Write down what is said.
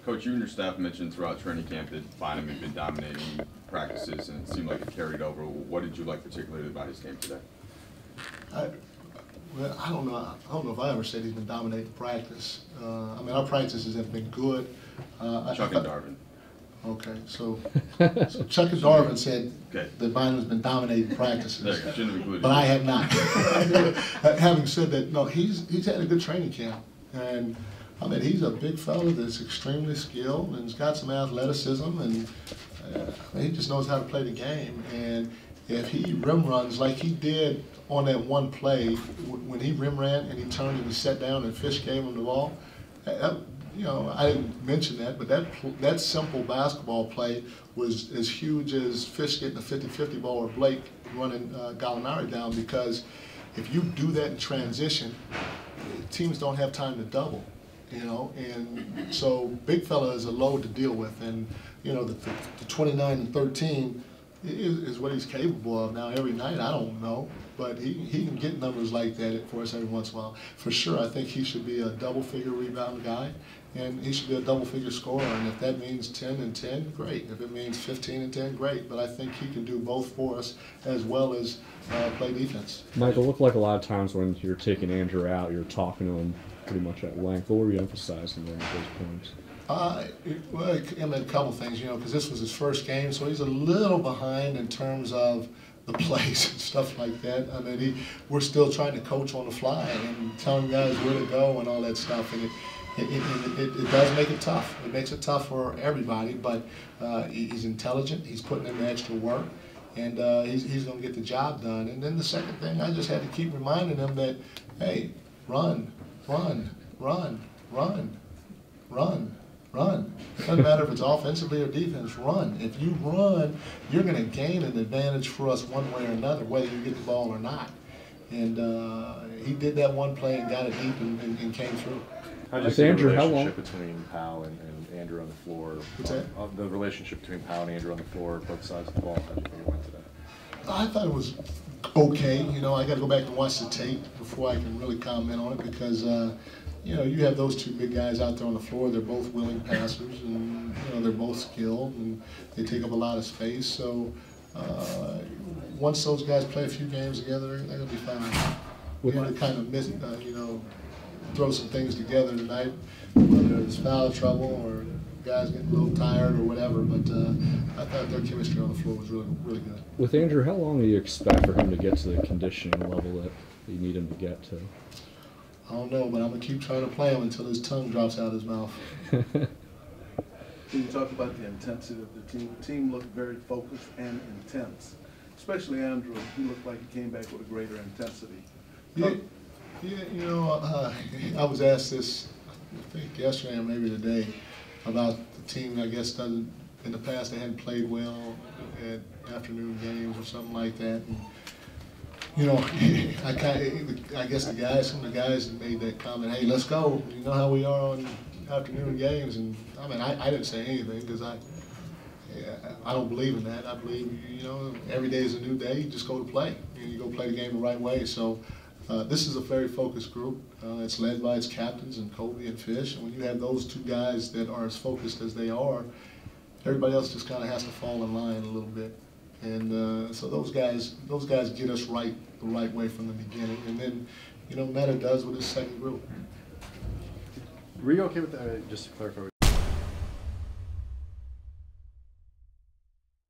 Coach, you and your staff mentioned throughout training camp that Bynum had been dominating practices, and it seemed like it carried over. What did you like particularly about his game today? Well, I don't know. I don't know if I ever said he's been dominating practice. I mean, our practices have been good. Chuck and Darvin. Okay, so Chuck and Darvin said that Bynum's been dominating practices. There you go. Shouldn't have included but I have not. Having said that, no, he's had a good training camp, and I mean, he's a big fella that's extremely skilled and he's got some athleticism, and he just knows how to play the game. And if he rim runs like he did on that one play, when he rim ran and he turned and he sat down and Fish gave him the ball, you know, I didn't mention that, but that simple basketball play was as huge as Fish getting a 50-50 ball or Blake running Gallinari down, because if you do that in transition, teams don't have time to double. You know, and so big fella is a load to deal with, and you know the 29 and 13 is what he's capable of. Now every night I don't know, but he can get numbers like that for us every once in a while. For sure, I think he should be a double-figure rebound guy, and he should be a double-figure scorer. And if that means 10 and 10, great. If it means 15 and 10, great. But I think he can do both for us as well as play defense. Michael, it looked like a lot of times when you're taking Andrew out, you're talking to him pretty much at length. What were you emphasizing there at those points? Well, I mean, a couple things, you know, because this was his first game, so he's a little behind in terms of the plays and stuff like that. I mean, we're still trying to coach on the fly and telling guys where to go and all that stuff, and it does make it tough. It makes it tough for everybody, but he's intelligent. He's putting in the extra work, and he's going to get the job done. And then the second thing, I just had to keep reminding him that, hey, run. Run. It doesn't matter if it's offensively or defense, run. If you run, you're going to gain an advantage for us one way or another, whether you get the ball or not. And he did that one play and got it deep and came through. How did you see the relationship between Powell and Andrew on the floor? What's that? The relationship between Powell and Andrew on the floor, both sides of the ball. How did you think it went today? I thought it was okay. You know, I got to go back and watch the tape before I can really comment on it, because you know, you have those two big guys out there on the floor. They're both willing passers, and you know, they're both skilled, and they take up a lot of space. So once those guys play a few games together, they're gonna be fine. We had to kind of miss, you know, throw some things together tonight, whether it's foul trouble or guys getting a little tired or whatever, but I thought their chemistry on the floor was really good. With Andrew, how long do you expect for him to get to the conditioning level that you need him to get to? I don't know, but I'm going to keep trying to play him until his tongue drops out of his mouth. Can you talk about the intensity of the team? The team looked very focused and intense, especially Andrew. He looked like he came back with a greater intensity. Yeah, you know, I was asked this, I think yesterday or maybe today, about the team. I guess in the past they hadn't played well at afternoon games or something like that. And, you know, I guess some of the guys made that comment, hey, let's go. You know how we are on afternoon games. And I mean, I didn't say anything, because I don't believe in that. I believe, you know, every day is a new day. You just go to play, and you go play the game the right way. So this is a very focused group. It's led by its captains and Kobe and Fish. And when you have those two guys that are as focused as they are, everybody else just kind of has to fall in line a little bit. And so those guys get us right the right way from the beginning. And then, you know, Meta does with his second group. Were you okay with that? Just to clarify.